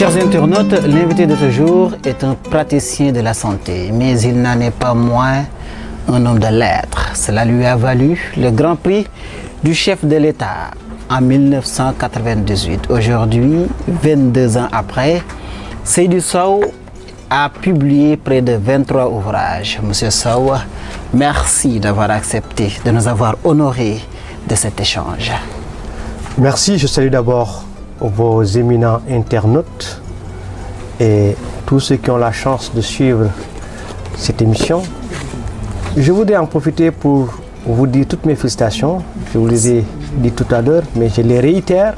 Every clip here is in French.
Chers internautes, l'invité de ce jour est un praticien de la santé, mais il n'en est pas moins un homme de lettres. Cela lui a valu le Grand Prix du chef de l'État en 1998. Aujourd'hui, 22 ans après, Seydou Sow a publié près de 23 ouvrages. Monsieur Sow, merci d'avoir accepté de nous avoir honorés de cet échange. Merci, je salue d'abord vos éminents internautes et tous ceux qui ont la chance de suivre cette émission. Je voudrais en profiter pour vous dire toutes mes félicitations. Je vous les ai dit tout à l'heure, mais je les réitère,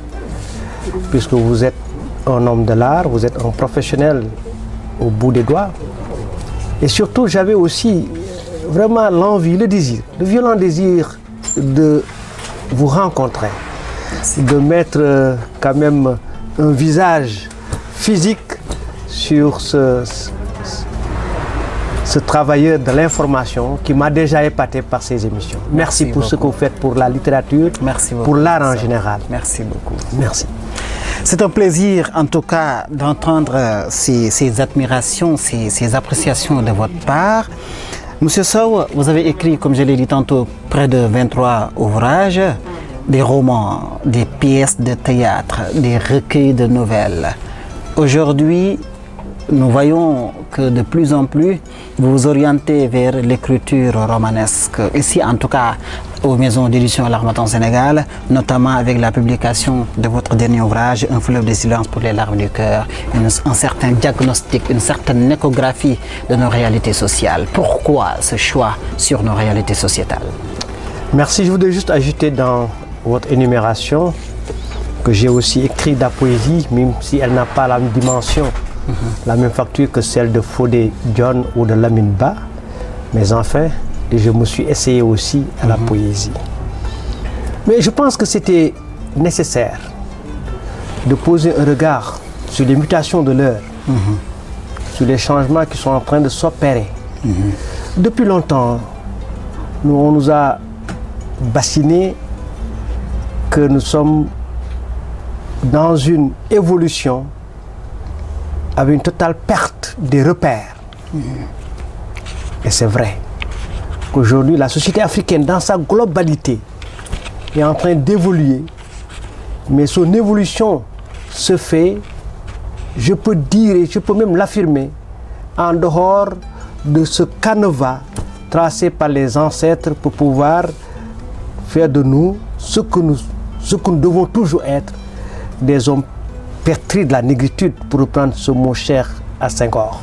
puisque vous êtes un homme de l'art, vous êtes un professionnel au bout des doigts. Et surtout, j'avais aussi vraiment l'envie, le désir, le violent désir de vous rencontrer, de mettre quand même un visage physique sur ce travailleur de l'information qui m'a déjà épaté par ces émissions. Merci pour ce que vous faites pour la littérature, pour l'art en général. Merci beaucoup. Merci. C'est un plaisir en tout cas d'entendre ces admirations, ces appréciations de votre part. Monsieur Sow, vous avez écrit, comme je l'ai dit tantôt, près de 23 ouvrages, des romans, des pièces de théâtre, des recueils de nouvelles. Aujourd'hui, nous voyons que de plus en plus, vous vous orientez vers l'écriture romanesque. Ici, en tout cas, aux maisons d'édition L'Harmattan Sénégal, notamment avec la publication de votre dernier ouvrage, Un fleuve de silence pour les larmes du cœur, un certain diagnostic, une certaine échographie de nos réalités sociales. Pourquoi ce choix sur nos réalités sociétales? Merci, je voudrais juste ajouter dans votre énumération que j'ai aussi écrit de la poésie, même si elle n'a pas la même dimension, la même facture que celle de Fodé John ou de Lamine Ba, mais enfin, je me suis essayé aussi à la poésie. Mais je pense que c'était nécessaire de poser un regard sur les mutations de l'heure, sur les changements qui sont en train de s'opérer. Depuis longtemps, on nous a bassiné que nous sommes dans une évolution avec une totale perte des repères. Et c'est vrai qu'aujourd'hui, la société africaine, dans sa globalité, est en train d'évoluer, mais son évolution se fait, je peux dire et je peux même l'affirmer, en dehors de ce canevas tracé par les ancêtres pour pouvoir faire de nous ce que nous devons toujours être, des hommes pétris de la négritude, pour reprendre ce mot cher à Senghor.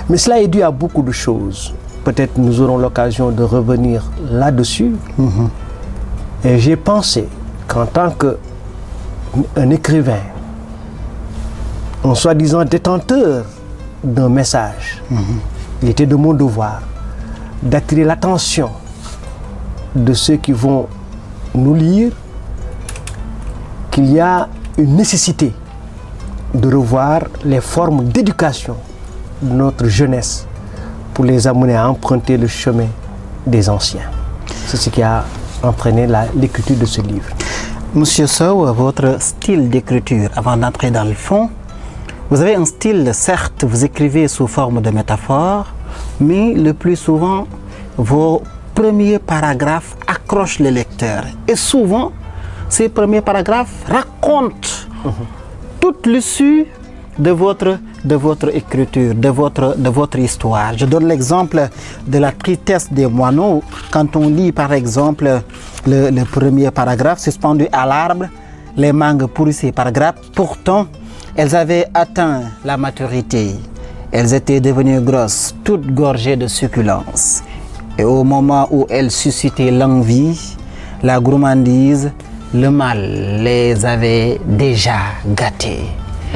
Mais cela est dû à beaucoup de choses. Peut-être nous aurons l'occasion de revenir là-dessus. Et j'ai pensé qu'en tant qu'un écrivain, en soi-disant détenteur d'un message, il était de mon devoir d'attirer l'attention de ceux qui vont nous lire, qu'il y a une nécessité de revoir les formes d'éducation de notre jeunesse pour les amener à emprunter le chemin des anciens. C'est ce qui a entraîné l'écriture de ce livre. Monsieur Sow, votre style d'écriture, avant d'entrer dans le fond, vous avez un style, certes, vous écrivez sous forme de métaphore, mais le plus souvent, vos premiers paragraphes accrochent le lecteur. Et souvent, ces premiers paragraphes racontent toute l'issue de votre écriture, de votre histoire. Je donne l'exemple de la tristesse des moineaux. Quand on lit par exemple le premier paragraphe, suspendu à l'arbre, les mangues pourrissaient par grappes. Pourtant, elles avaient atteint la maturité. Elles étaient devenues grosses, toutes gorgées de succulence. Et au moment où elles suscitaient l'envie, la gourmandise, le mal les avait déjà gâtés.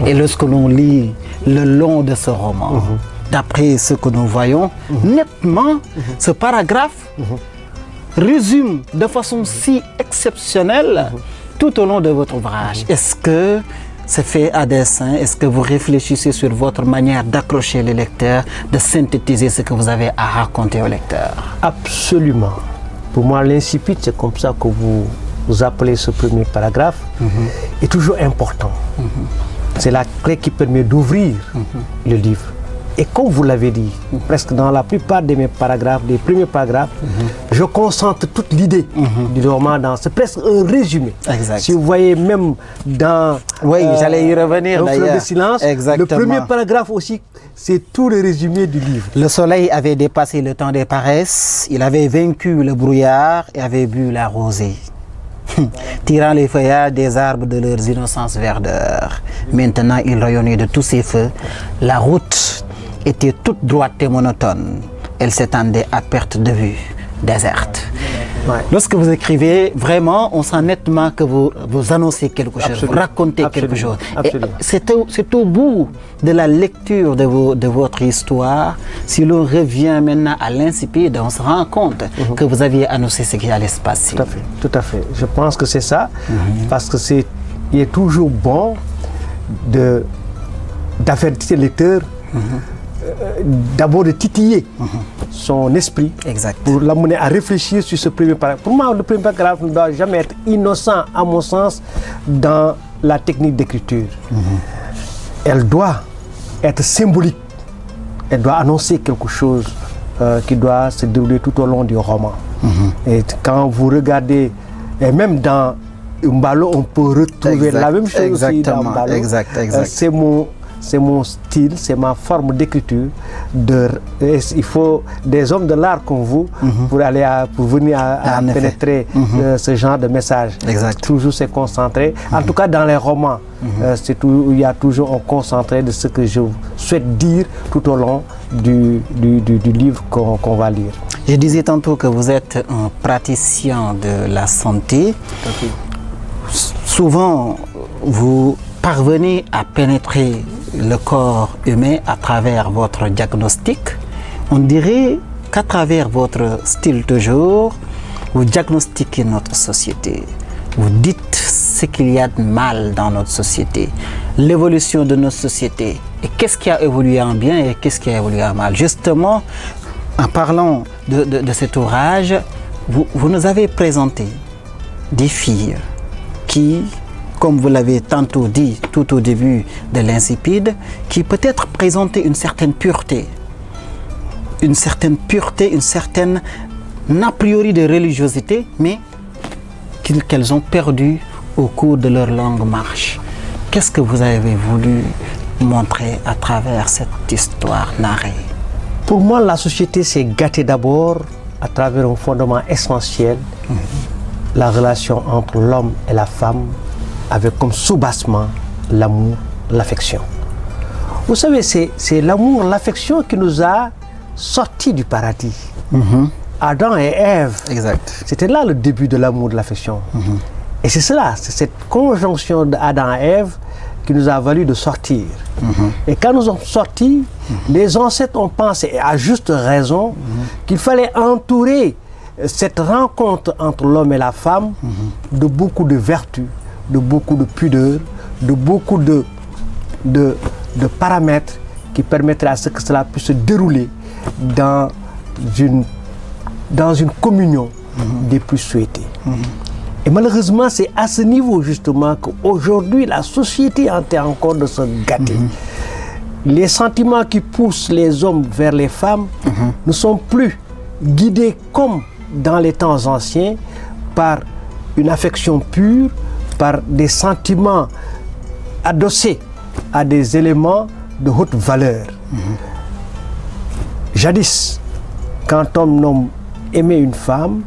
Et lorsque l'on lit le long de ce roman, d'après ce que nous voyons, nettement, ce paragraphe résume de façon si exceptionnelle tout au long de votre ouvrage. Est-ce que c'est fait à dessein? Est-ce que vous réfléchissez sur votre manière d'accrocher le lecteur, de synthétiser ce que vous avez à raconter au lecteur? Absolument. Pour moi, l'incipit, c'est comme ça que vous appelez ce premier paragraphe, est toujours important. C'est la clé qui permet d'ouvrir le livre. Et comme vous l'avez dit, presque dans la plupart de mes paragraphes, des premiers paragraphes, je concentre toute l'idée du roman dans... C'est presque un résumé. Exact. Si vous voyez même dans... Oui, j'allais y revenir d'ailleurs. Le silence, exactement. Le premier paragraphe aussi, c'est tout le résumé du livre. Le soleil avait dépassé le temps des paresses, il avait vaincu le brouillard et avait bu la rosée. Tirant les feuillages des arbres de leurs innocences verdeurs. Maintenant, il rayonnait de tous ses feux. La route était toute droite et monotone. Elle s'étendait à perte de vue, déserte. Ouais. Lorsque vous écrivez, vraiment, on sent nettement que vous annoncez quelque chose, vous racontez quelque chose. C'est au bout de la lecture de votre histoire, si l'on revient maintenant à l'insipide, on se rend compte que vous aviez annoncé ce qui allait se passer. Tout à fait. Je pense que c'est ça, parce que il est toujours bon d'avertir le lecteur, d'abord de titiller son esprit, exact, pour l'amener à réfléchir sur ce premier paragraphe. Pour moi, le premier paragraphe ne doit jamais être innocent, à mon sens, dans la technique d'écriture. Elle doit être symbolique. Elle doit annoncer quelque chose qui doit se dérouler tout au long du roman. Et quand vous regardez, et même dans Mbalo, on peut retrouver la même chose aussi dans Mbalo. C'est mon style, c'est ma forme d'écriture. Il faut des hommes de l'art comme vous pour venir à pénétrer ce genre de message. Exact. Toujours se concentrer. En tout cas, dans les romans, il y a toujours un concentré de ce que je souhaite dire tout au long du livre qu'on va lire. Je disais tantôt que vous êtes un praticien de la santé. Souvent, vous parvenez à pénétrer le corps humain à travers votre diagnostic. On dirait qu'à travers votre style toujours, vous diagnostiquez notre société. Vous dites ce qu'il y a de mal dans notre société, l'évolution de notre société, et qu'est-ce qui a évolué en bien et qu'est-ce qui a évolué en mal. Justement, en parlant de cet ouvrage, vous nous avez présenté des filles qui, comme vous l'avez tantôt dit tout au début de l'Insipide, qui peut-être présentaient une certaine pureté, une certaine a priori de religiosité, mais qu'elles ont perdu au cours de leur longue marche. Qu'est-ce que vous avez voulu montrer à travers cette histoire narrée? Pour moi, la société s'est gâtée d'abord à travers un fondement essentiel, la relation entre l'homme et la femme, avec comme soubassement l'amour, l'affection. Vous savez, c'est l'amour, l'affection qui nous a sortis du paradis. Adam et Ève, c'était là le début de l'amour, de l'affection. Et c'est cela, c'est cette conjonction d'Adam et Ève qui nous a valu de sortir. Et quand nous sommes sortis, les ancêtres ont pensé, et à juste raison, qu'il fallait entourer cette rencontre entre l'homme et la femme de beaucoup de vertus, de beaucoup de pudeur, de beaucoup de paramètres qui permettraient à ce que cela puisse se dérouler dans une communion des plus souhaitées. Et malheureusement, c'est à ce niveau justement qu'aujourd'hui la société est en train encore de se gâter. Les sentiments qui poussent les hommes vers les femmes ne sont plus guidés comme dans les temps anciens par une affection pure, par des sentiments adossés à des éléments de haute valeur. Jadis, quand un homme aimait une femme,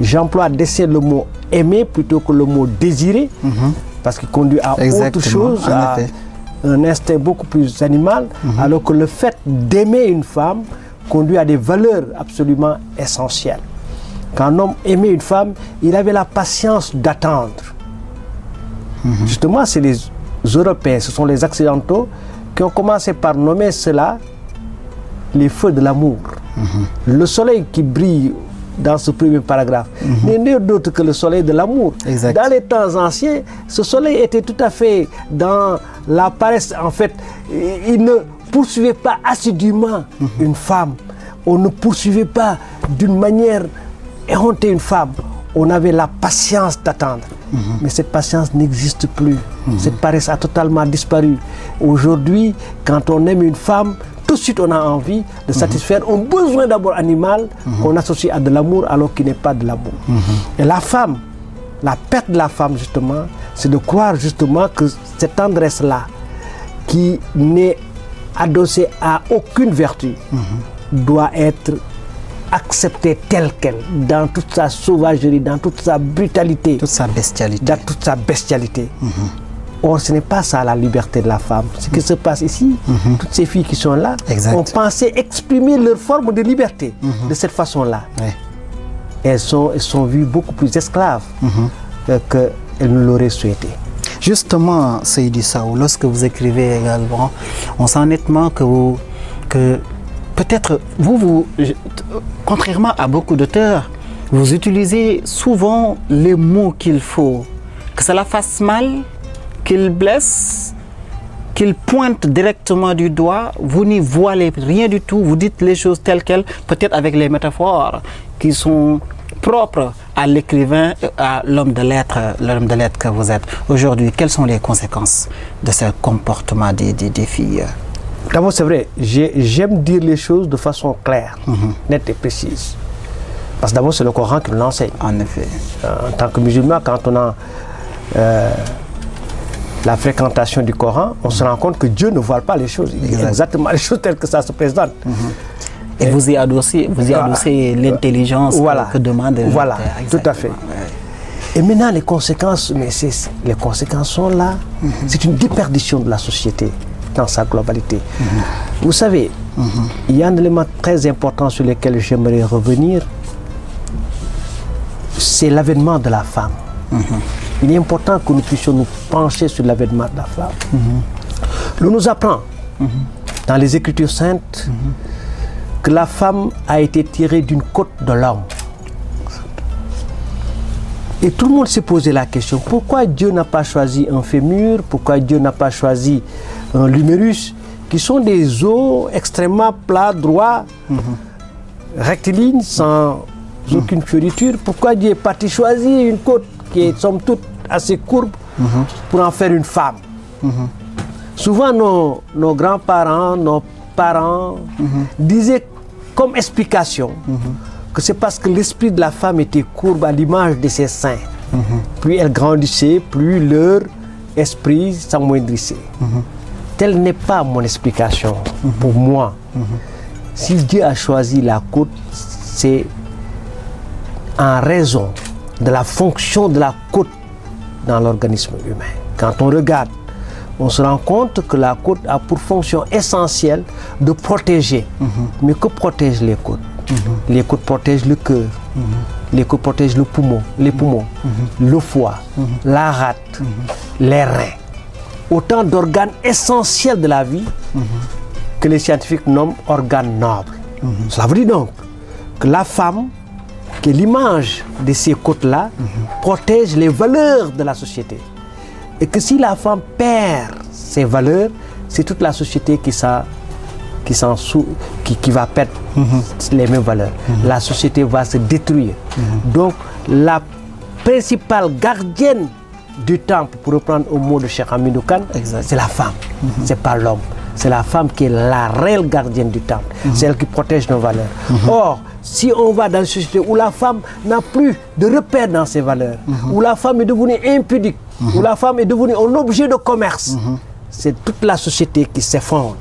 j'emploie d'essayer le mot aimer plutôt que le mot désirer, parce qu'il conduit à autre chose, à un instinct beaucoup plus animal, alors que le fait d'aimer une femme conduit à des valeurs absolument essentielles. Quand un homme aimait une femme, il avait la patience d'attendre. Justement, c'est les Européens, ce sont les Occidentaux qui ont commencé par nommer cela les feux de l'amour. Le soleil qui brille dans ce premier paragraphe n'est d'autre que le soleil de l'amour. Dans les temps anciens, ce soleil était tout à fait dans la paresse. En fait, il ne poursuivait pas assidûment une femme. On ne poursuivait pas d'une manière éhontée une femme. On avait la patience d'attendre. mais cette patience n'existe plus. Cette paresse a totalement disparu. Aujourd'hui, quand on aime une femme, tout de suite on a envie de satisfaire un besoin d'abord animal qu'on associe à de l'amour alors qu'il n'est pas de l'amour. Et la femme, la perte de la femme justement, c'est de croire justement que cette tendresse-là, qui n'est adossée à aucune vertu, doit être acceptée telle qu'elle, dans toute sa sauvagerie, dans toute sa brutalité, Toute sa bestialité. dans toute sa bestialité. Or, ce n'est pas ça la liberté de la femme. Ce qui se passe ici, toutes ces filles qui sont là, Exact. ont pensé exprimer leur forme de liberté de cette façon-là. Ouais. Elles sont vues beaucoup plus esclaves qu'elles ne l'auraient souhaité. Justement, Seydi Sow, lorsque vous écrivez également, on sent nettement que peut-être contrairement à beaucoup d'auteurs, vous utilisez souvent les mots qu'il faut. Que cela fasse mal, qu'il blesse, qu'il pointe directement du doigt, vous n'y voilez rien du tout, vous dites les choses telles quelles, peut-être avec les métaphores qui sont propres à l'écrivain, à l'homme de lettres que vous êtes. Aujourd'hui, quelles sont les conséquences de ce comportement des filles? D'abord, c'est vrai, j'aime dire les choses de façon claire, nette et précise. Parce que d'abord, c'est le Coran qui nous l'enseigne. En effet. En tant que musulman, quand on a la fréquentation du Coran, on se rend compte que Dieu ne voile pas les choses. Il dit exactement les choses telles que ça se présente. Et vous y adossez l'intelligence que demande. Voilà, tout à fait. Et maintenant, les conséquences, les conséquences sont là. C'est une déperdition de la société dans sa globalité. Vous savez, il y a un élément très important sur lequel j'aimerais revenir, c'est l'avènement de la femme. Il est important que nous puissions nous pencher sur l'avènement de la femme. L'on nous apprend dans les Écritures saintes que la femme a été tirée d'une côte de l'homme. Et tout le monde s'est posé la question, pourquoi Dieu n'a pas choisi un fémur, pourquoi Dieu n'a pas choisi un l'humérus, qui sont des os extrêmement plats, droits, rectilignes, sans aucune fioriture. Pourquoi Dieu est parti choisir une côte qui est somme toute assez courbe pour en faire une femme? Souvent nos grands-parents, nos parents disaient comme explication que c'est parce que l'esprit de la femme était courbe à l'image de ses seins. Plus elle grandissait, plus leur esprit s'amoindrissait. Telle n'est pas mon explication. Pour moi, si Dieu a choisi la côte, c'est en raison de la fonction de la côte dans l'organisme humain. Quand on regarde, on se rend compte que la côte a pour fonction essentielle de protéger. Mais que protègent les côtes? Les côtes protègent le cœur, les côtes protègent les poumons, le foie, la rate, les reins. Autant d'organes essentiels de la vie que les scientifiques nomment organes nobles. Cela veut dire donc que la femme, qui est l'image de ces côtes-là, protège les valeurs de la société. Et que si la femme perd ses valeurs, c'est toute la société qui va perdre les mêmes valeurs. La société va se détruire. Donc, la principale gardienne du temple, pour reprendre au mot de Cheikh Hamidou Kane, c'est la femme, c'est pas l'homme. C'est la femme qui est la réelle gardienne du temple, c'est elle qui protège nos valeurs. Or, si on va dans une société où la femme n'a plus de repère dans ses valeurs, où la femme est devenue impudique, où la femme est devenue un objet de commerce, c'est toute la société qui s'effondre.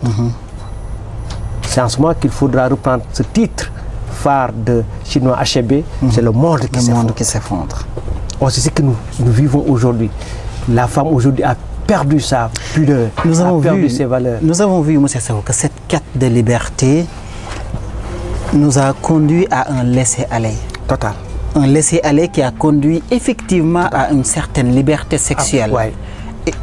C'est en ce moment qu'il faudra reprendre ce titre phare de chinois Achebe, c'est le monde qui s'effondre. Or, c'est ce que nous vivons aujourd'hui. La femme aujourd'hui a perdu sa pudeur, a perdu ses valeurs. Nous avons vu, M. Sow, que cette quête de liberté nous a conduit à un laisser-aller. Total. Un laisser-aller qui a conduit effectivement à une certaine liberté sexuelle.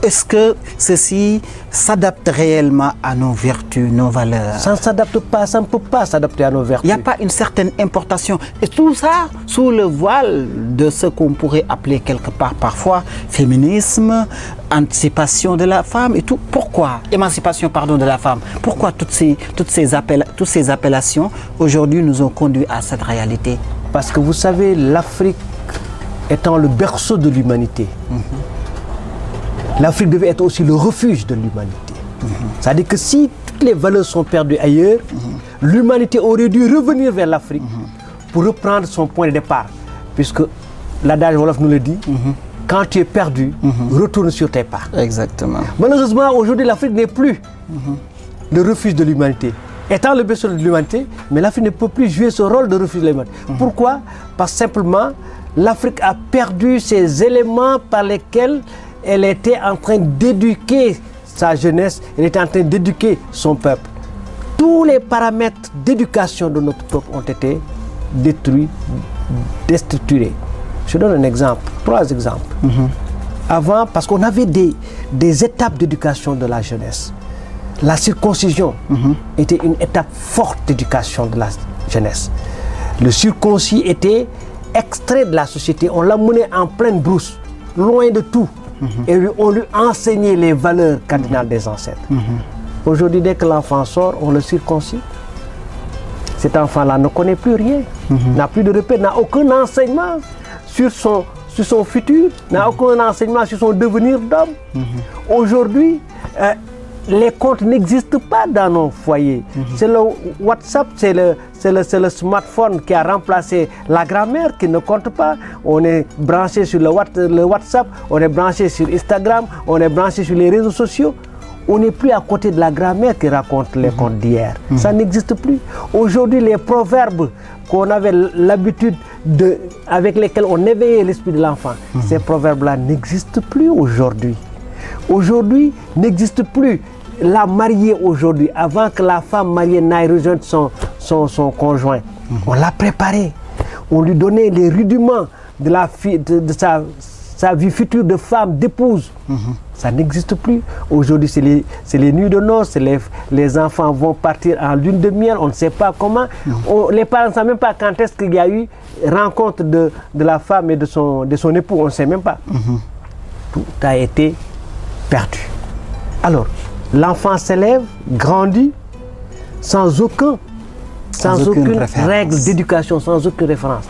Est-ce que ceci s'adapte réellement à nos vertus, nos valeurs? Ça ne s'adapte pas, ça ne peut pas s'adapter à nos vertus. Il n'y a pas une certaine importation. Et tout ça sous le voile de ce qu'on pourrait appeler quelque part parfois féminisme, anticipation de la femme et tout. Pourquoi? Émancipation, pardon, de la femme. Pourquoi toutes ces appellations aujourd'hui nous ont conduit à cette réalité? Parce que vous savez, l'Afrique étant le berceau de l'humanité, l'Afrique devait être aussi le refuge de l'humanité. C'est-à-dire que si toutes les valeurs sont perdues ailleurs, l'humanité aurait dû revenir vers l'Afrique pour reprendre son point de départ. Puisque l'adage Wolof nous le dit, quand tu es perdu, retourne sur tes pas. Exactement. Malheureusement, aujourd'hui, l'Afrique n'est plus le refuge de l'humanité. Étant le berceau de l'humanité, mais l'Afrique ne peut plus jouer ce rôle de refuge de l'humanité. Pourquoi? Parce que simplement, l'Afrique a perdu ces éléments par lesquels elle était en train d'éduquer sa jeunesse, elle était en train d'éduquer son peuple. Tous les paramètres d'éducation de notre peuple ont été détruits, déstructurés. Je donne un exemple, 3 exemples. Avant, parce qu'on avait des étapes d'éducation de la jeunesse. La circoncision était une étape forte d'éducation de la jeunesse. Le circoncis était extrait de la société, on l'a mené en pleine brousse, loin de tout. Et on lui enseignait les valeurs cardinales des ancêtres. Aujourd'hui, dès que l'enfant sort, on le circoncis. Cet enfant-là ne connaît plus rien, n'a plus de repère, n'a aucun enseignement sur son futur, n'a aucun enseignement sur son devenir d'homme. Aujourd'hui, les comptes n'existent pas dans nos foyers. C'est le WhatsApp, c'est le smartphone qui a remplacé la grammaire qui ne compte pas. On est branché sur le WhatsApp, on est branché sur Instagram, on est branché sur les réseaux sociaux. On n'est plus à côté de la grammaire qui raconte les contes d'hier. Ça n'existe plus. Aujourd'hui, les proverbes qu'on avait l'habitude avec lesquels on éveillait l'esprit de l'enfant, ces proverbes-là n'existent plus aujourd'hui. Aujourd'hui, n'existe plus la mariée aujourd'hui, avant que la femme mariée n'aille rejoindre son conjoint. On l'a préparée. On lui donnait les rudiments de sa vie future de femme, d'épouse. Ça n'existe plus. Aujourd'hui, c'est les nuits de noces, les enfants vont partir en lune de miel, on ne sait pas comment. Les parents ne savent même pas quand est-ce qu'il y a eu rencontre de la femme et de son époux, on ne sait même pas. Tout a été perdu. Alors, l'enfant s'élève, grandit, sans aucune règle d'éducation, sans aucune référence.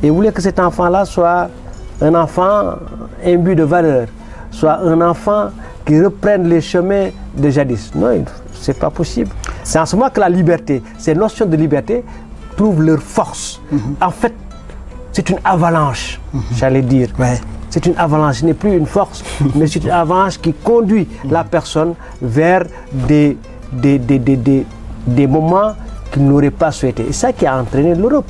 Et vous voulez que cet enfant-là soit un enfant imbu de valeurs, soit un enfant qui reprenne les chemins de jadis. Non, ce n'est pas possible. C'est en ce moment que la liberté, ces notions de liberté, trouvent leur force. En fait, c'est une avalanche, j'allais dire. Ouais. C'est une avalanche, ce n'est plus une force, mais c'est une avalanche qui conduit la personne vers des moments qu'il n'aurait pas souhaité. Et ça qui a entraîné l'Europe.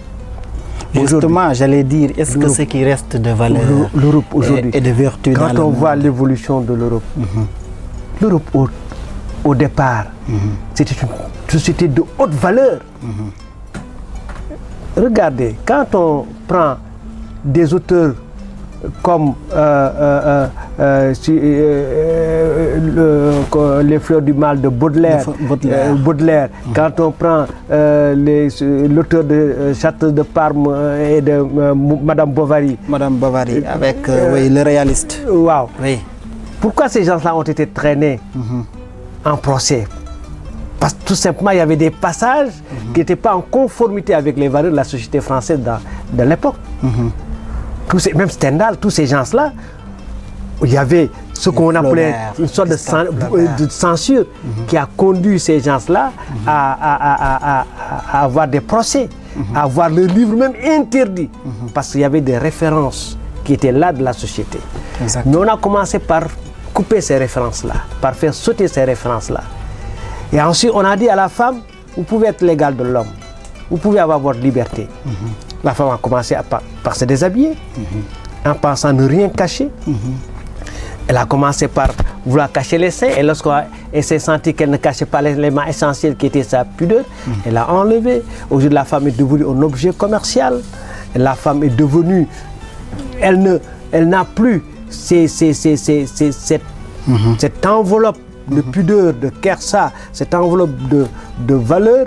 Justement, j'allais dire, est-ce que ce qui reste de valeur l'Europe aujourd'hui et de vertu dans quand on voit l'évolution de l'Europe, l'Europe au départ, c'était une société de haute valeur. Regardez, quand on prend des auteurs comme les fleurs du mal de Baudelaire. Quand on prend l'auteur de Château de Parme et de Madame Bovary. Madame Bovary, avec le réaliste. Wow. Oui. Pourquoi ces gens-là ont été traînés en procès? Parce que tout simplement, il y avait des passages qui n'étaient pas en conformité avec les valeurs de la société française de l'époque. Même Stendhal, tous ces gens-là, il y avait ce qu'on appelait une sorte de censure qui a conduit ces gens-là à avoir des procès, à avoir le livre même interdit, parce qu'il y avait des références qui étaient là de la société. Mais on a commencé par couper ces références-là, par faire sauter ces références-là. Et ensuite, on a dit à la femme, vous pouvez être l'égal de l'homme, vous pouvez avoir votre liberté. La femme a commencé par se déshabiller, en pensant ne rien cacher. Elle a commencé par vouloir cacher les seins, et lorsqu'elle s'est sentie qu'elle ne cachait pas l'élément essentiel qui était sa pudeur, elle l'a enlevé. Aujourd'hui, la femme est devenue un objet commercial. La femme est devenue... Elle n'a plus cette enveloppe de pudeur, de kersa, cette enveloppe de valeur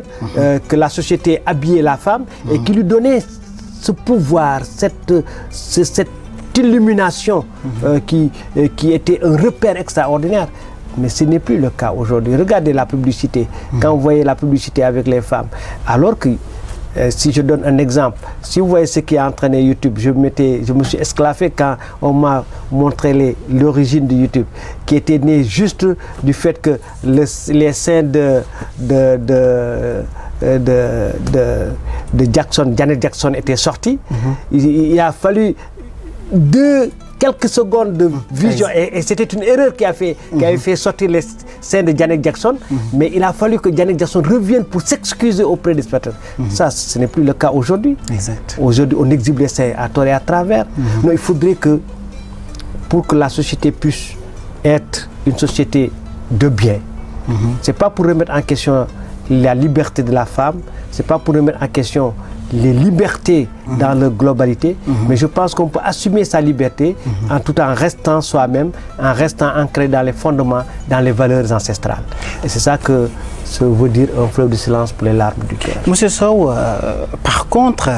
que la société habillait la femme et qui lui donnait ce pouvoir, cette illumination qui était un repère extraordinaire. Mais ce n'est plus le cas aujourd'hui. Regardez la publicité. Quand vous voyez la publicité avec les femmes, alors que si je donne un exemple, si vous voyez ce qui a entraîné YouTube, je me suis esclaffé quand on m'a montré l'origine de YouTube, qui était né juste du fait que les scènes de Jackson, Janet Jackson étaient sortis. Il a fallu quelques secondes de vision et c'était une erreur qui avait fait sortir les scènes de Janet Jackson, mais il a fallu que Janet Jackson revienne pour s'excuser auprès des spectateurs. Ça, ce n'est plus le cas aujourd'hui. Aujourd'hui, on exhibe les scènes à tort et à travers. Non, il faudrait que, pour que la société puisse être une société de bien, c'est pas pour remettre en question la liberté de la femme, c'est pas pour remettre en question les libertés dans leur globalité, mais je pense qu'on peut assumer sa liberté tout en restant soi-même, en restant ancré dans les fondements, dans les valeurs ancestrales. Et c'est ça que ça veut dire un fleuve de silence pour les larmes du cœur. Monsieur Sow, par contre,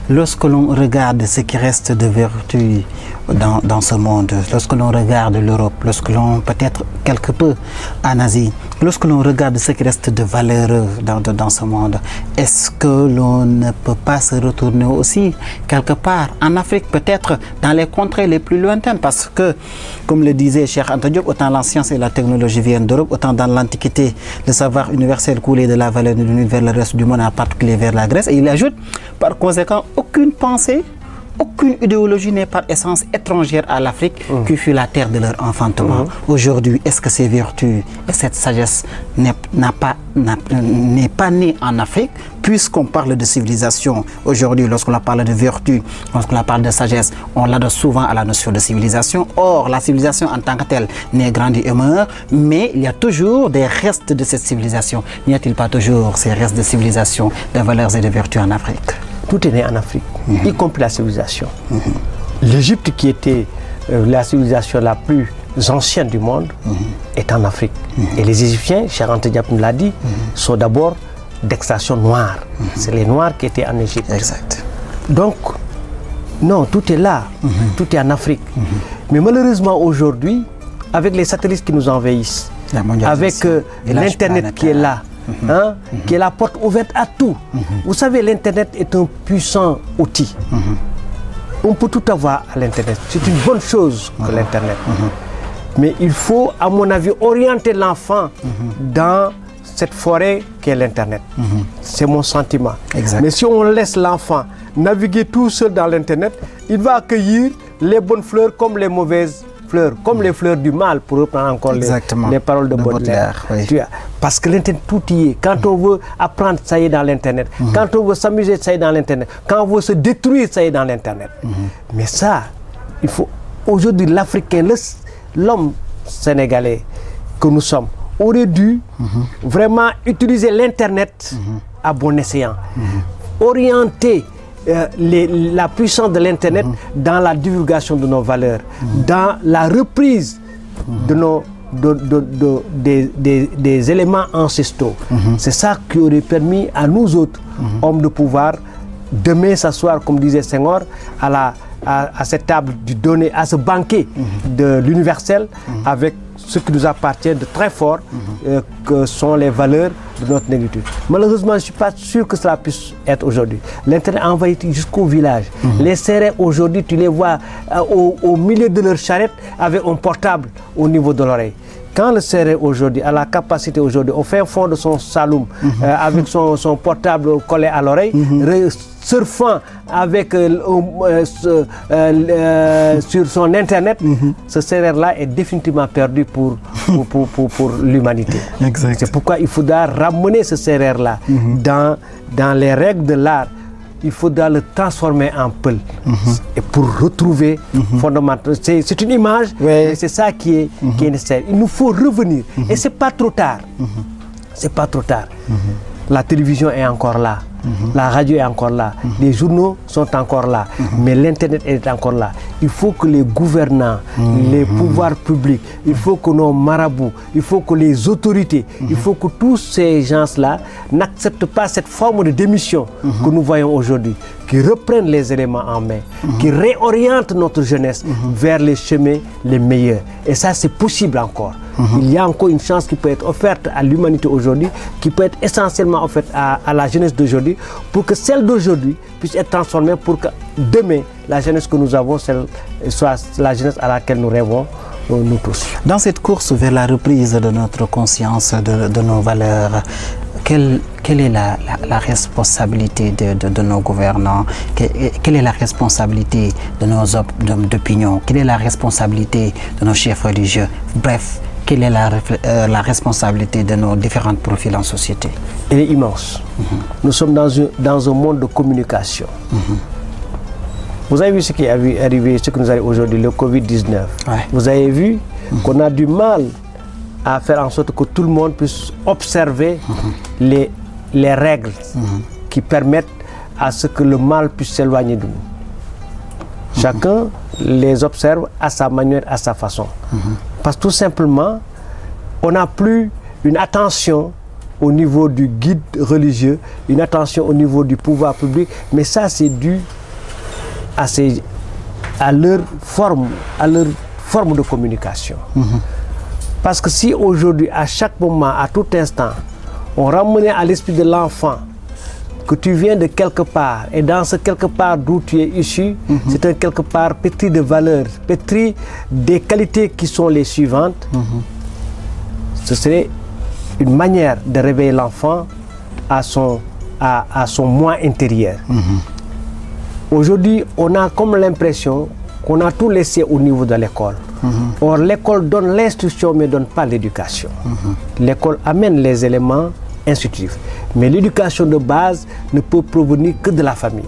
lorsque l'on regarde ce qui reste de vertu dans ce monde, lorsque l'on regarde l'Europe, lorsque l'on peut-être quelque peu en Asie, lorsque l'on regarde ce qui reste de valeureux dans ce monde, est-ce que l'on ne peut pas se retourner aussi quelque part en Afrique, peut-être dans les contrées les plus lointaines, parce que, comme le disait Cheikh Anta Diop, autant la science et la technologie viennent d'Europe, autant dans l'Antiquité, le savoir universel coulait de la vallée de l'Union vers le reste du monde, en particulier vers la Grèce. Et il ajoute, par conséquent, aucune pensée, aucune idéologie n'est par essence étrangère à l'Afrique, qui fut la terre de leur enfantement. Aujourd'hui, est-ce que ces vertus et cette sagesse n'est pas née en Afrique, puisqu'on parle de civilisation aujourd'hui, lorsqu'on parle de vertu, lorsqu'on parle de sagesse, on l'adosse souvent à la notion de civilisation. Or, la civilisation en tant que telle n'est grande et meurt, mais il y a toujours des restes de cette civilisation. N'y a-t-il pas toujours ces restes de civilisation, de valeurs et de vertus en Afrique? Tout est né en Afrique, y compris la civilisation. L'Égypte, qui était la civilisation la plus ancienne du monde, est en Afrique. Et les Égyptiens, Cheikh Anta Diop nous l'a dit, sont d'abord d'extraction noire. C'est les Noirs qui étaient en Égypte. Exact. Donc, non, tout est là, tout est en Afrique. Mais malheureusement aujourd'hui, avec les satellites qui nous envahissent, avec l'Internet qui est là, qui est la porte ouverte à tout. Vous savez, l'Internet est un puissant outil. On peut tout avoir à l'Internet. C'est une bonne chose que l'Internet. Mais il faut, à mon avis, orienter l'enfant dans cette forêt qu'est l'Internet. C'est mon sentiment. Exact. Mais si on laisse l'enfant naviguer tout seul dans l'Internet, il va accueillir les bonnes fleurs comme les mauvaises fleurs, comme les fleurs du mal, pour reprendre encore les paroles de Baudelaire. Parce que l'Internet, tout y est. Quand on veut apprendre, ça y est dans l'Internet. Quand on veut s'amuser, ça y est dans l'Internet. Quand on veut se détruire, ça y est dans l'Internet. Mais ça, il faut... Aujourd'hui, l'Africain, l'homme sénégalais que nous sommes, aurait dû vraiment utiliser l'Internet à bon escient. Orienter la puissance de l'Internet dans la divulgation de nos valeurs, dans la reprise de des éléments ancestraux. C'est ça qui aurait permis à nous autres, hommes, de pouvoir demain s'asseoir, comme disait Senghor, à cette table du donner, à ce banquet de l'universel, avec ce qui nous appartient de très fort, que sont les valeurs de notre négritude. Malheureusement, je ne suis pas sûr que cela puisse être aujourd'hui. L'Internet a envahi jusqu'au village. Les Sérères, aujourd'hui, tu les vois au milieu de leur charrette avec un portable au niveau de l'oreille. Quand le Sérère aujourd'hui a la capacité aujourd'hui, au fin fond de son saloum, avec son portable collé à l'oreille, surfant avec sur son Internet, ce Sérère-là est définitivement perdu pour l'humanité. C'est pourquoi il faudra ramener ce Sérère-là dans les règles de l'art. Il faudra le transformer en peul et pour retrouver fondamentalement. C'est une image, mais c'est ça qui est nécessaire. Il nous faut revenir et c'est pas trop tard. C'est pas trop tard. La télévision est encore là, la radio est encore là, les journaux sont encore là, mais l'Internet est encore là. Il faut que les gouvernants, les pouvoirs publics, il faut que nos marabouts, il faut que les autorités, il faut que tous ces gens-là n'acceptent pas cette forme de démission que nous voyons aujourd'hui. qui reprennent les éléments en main, qui réorientent notre jeunesse vers les chemins les meilleurs. Et ça, c'est possible encore. Il y a encore une chance qui peut être offerte à l'humanité aujourd'hui, qui peut être essentiellement offerte à la jeunesse d'aujourd'hui, pour que celle d'aujourd'hui puisse être transformée, pour que demain, la jeunesse que nous avons soit la jeunesse à laquelle nous rêvons, nous tous. Dans cette course vers la reprise de notre conscience, de nos valeurs, quelle est la responsabilité de nos gouvernants? Quelle est la responsabilité de nos hommes d'opinion? Quelle est la responsabilité de nos chefs religieux? Bref, quelle est la responsabilité de nos différents profils en société? Elle est immense. Nous sommes dans un monde de communication. Vous avez vu ce qui est arrivé, ce que nous avons aujourd'hui, le Covid-19. Ouais. Vous avez vu qu'on a du mal à faire en sorte que tout le monde puisse observer les règles qui permettent à ce que le mal puisse s'éloigner de nous. Chacun les observe à sa manière, à sa façon. Parce que tout simplement, on n'a plus une attention au niveau du guide religieux, une attention au niveau du pouvoir public, mais ça c'est dû à leur forme de communication. Parce que si aujourd'hui, à chaque moment, à tout instant, on ramenait à l'esprit de l'enfant que tu viens de quelque part, et dans ce quelque part d'où tu es issu, c'est un quelque part pétri de valeurs, pétri des qualités qui sont les suivantes, ce serait une manière de réveiller l'enfant à son moi intérieur. Aujourd'hui, on a comme l'impression qu'on a tout laissé au niveau de l'école. Or, l'école donne l'instruction mais ne donne pas l'éducation. L'école amène les éléments instructifs. Mais l'éducation de base ne peut provenir que de la famille.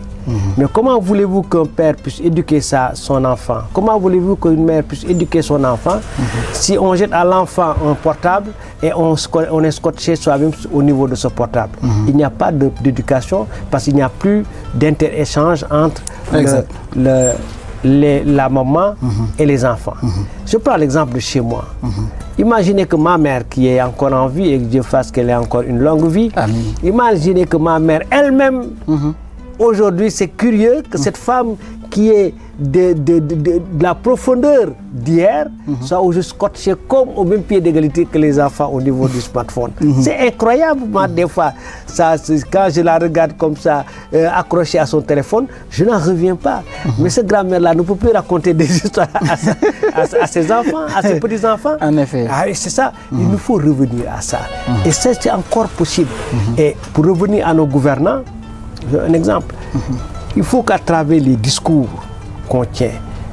Mais comment voulez-vous qu'un père puisse éduquer son enfant? Comment voulez-vous qu'une mère puisse éduquer son enfant si on jette à l'enfant un portable et on est scotché soi-même au niveau de ce portable? Il n'y a pas d'éducation parce qu'il n'y a plus d'inter-échange entre la maman et les enfants. Je prends l'exemple de chez moi. Imaginez que ma mère qui est encore en vie et que Dieu fasse qu'elle ait encore une longue vie. Imaginez que ma mère elle-même, aujourd'hui, c'est curieux que cette femme qui est de la profondeur d'hier soit aujourd'hui scotchée comme au même pied d'égalité que les enfants au niveau du smartphone. C'est incroyable, moi, des fois. Quand je la regarde comme ça, accrochée à son téléphone, je n'en reviens pas. Mais cette grand-mère-là ne peut plus raconter des histoires à ses enfants, à ses petits-enfants. En effet. C'est ça. Il nous faut revenir à ça. Et ça, c'est encore possible. Et pour revenir à nos gouvernants, un exemple. Il faut qu'à travers les discours qu'on tient,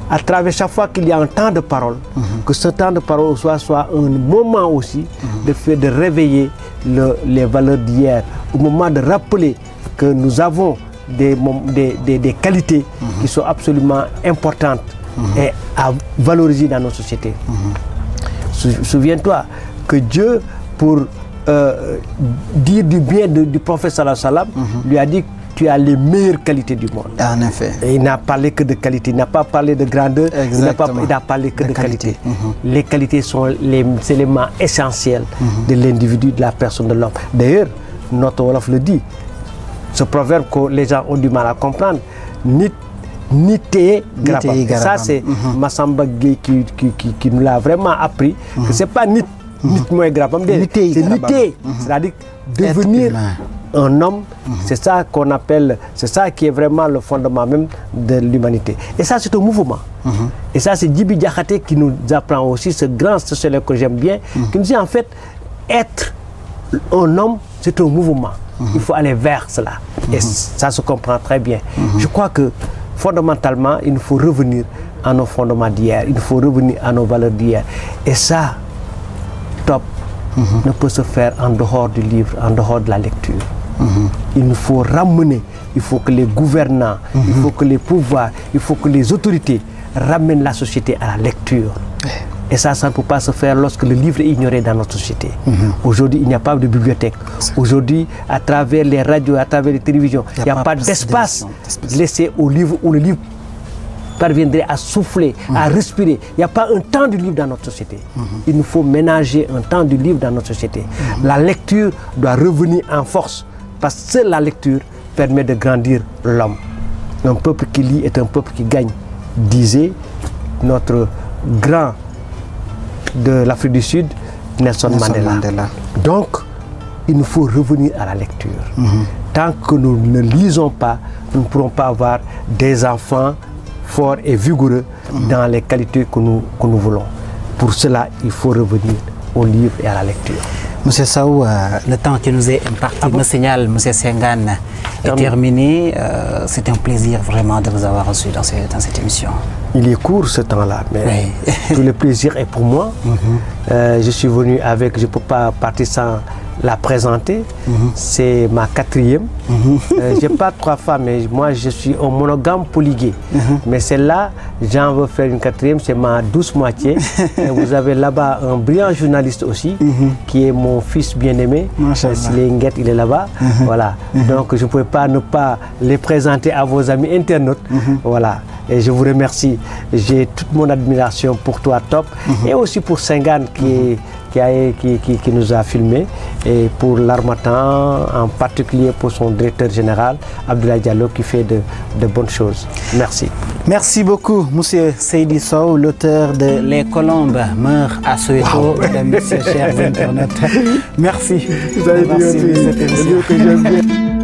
à travers chaque fois qu'il y a un temps de parole, que ce temps de parole soit un moment aussi de réveiller les valeurs d'hier, au moment de rappeler que nous avons des qualités qui sont absolument importantes et à valoriser dans nos sociétés. Souviens-toi que Dieu, pour dire du bien du prophète sallallahu alayhi wa sallam, lui a dit: tu as les meilleures qualités du monde. En effet. Et il n'a parlé que de qualité, il n'a pas parlé de grandeur, il n'a parlé que de qualité. Les qualités sont les éléments essentiels de l'individu, de la personne, de l'homme. D'ailleurs, notre Wolof le dit, ce proverbe que les gens ont du mal à comprendre, Nité Grabam. Ça, c'est Massamba Gueye qui nous l'a vraiment appris, que ce n'est pas Nit moins Grabam, c'est Nité, c'est-à-dire devenir un homme, c'est ça qu'on appelle, c'est ça qui est vraiment le fondement même de l'humanité. Et ça, c'est un mouvement. Et ça, c'est Djibi Diakhaté qui nous apprend aussi, ce grand sociologue que j'aime bien, qui nous dit en fait, être un homme, c'est un mouvement. Il faut aller vers cela. Et ça se comprend très bien. Je crois que fondamentalement, il nous faut revenir à nos fondements d'hier, il nous faut revenir à nos valeurs d'hier. Et ça, top, ne peut se faire en dehors du livre, en dehors de la lecture. Il nous faut ramener, il faut que les gouvernants, il faut que les pouvoirs, il faut que les autorités ramènent la société à la lecture. Et ça ne peut pas se faire lorsque le livre est ignoré dans notre société. Aujourd'hui, il n'y a pas de bibliothèque. Aujourd'hui, à travers les radios, à travers les télévisions, il n'y a pas d'espace laissé au livre où le livre parviendrait à souffler, à respirer. Il n'y a pas un temps du livre dans notre société. Il nous faut ménager un temps du livre dans notre société. La lecture doit revenir en force, parce que seule la lecture permet de grandir l'homme. Un peuple qui lit est un peuple qui gagne, disait notre grand de l'Afrique du Sud, Nelson Mandela. Donc, il nous faut revenir à la lecture. Tant que nous ne lisons pas, nous ne pourrons pas avoir des enfants forts et vigoureux dans les qualités que nous voulons. Pour cela, il faut revenir au livre et à la lecture. Monsieur Sow, le temps qui nous est imparti me signale, Monsieur Senghane, est terminé. C'est un plaisir vraiment de vous avoir reçu dans cette émission. Il est court ce temps-là, mais tout le plaisir est pour moi. Je suis venu avec, je ne peux pas partir sans la présenter. C'est ma 4e. Je n'ai pas 3 femmes, mais moi je suis un monogame polygé. Mais celle-là, j'en veux faire une 4e, c'est ma douce moitié. Et vous avez là-bas un brillant journaliste aussi, qui est mon fils bien-aimé. S'il est Nguette, il est là-bas. Voilà. Donc je ne pouvais pas ne pas les présenter à vos amis internautes. Voilà. Et je vous remercie. J'ai toute mon admiration pour toi, Top, et aussi pour Senghane qui nous a filmés, et pour l'Harmattan, en particulier pour son directeur général, Abdoulaye Diallo, qui fait de bonnes choses. Merci. Merci beaucoup, Monsieur Seydi Sow, l'auteur de Les Colombes meurent à Soweto, mesdames, messieurs, chers internautes. Merci. Vous avez dit aussi, que j'aime bien.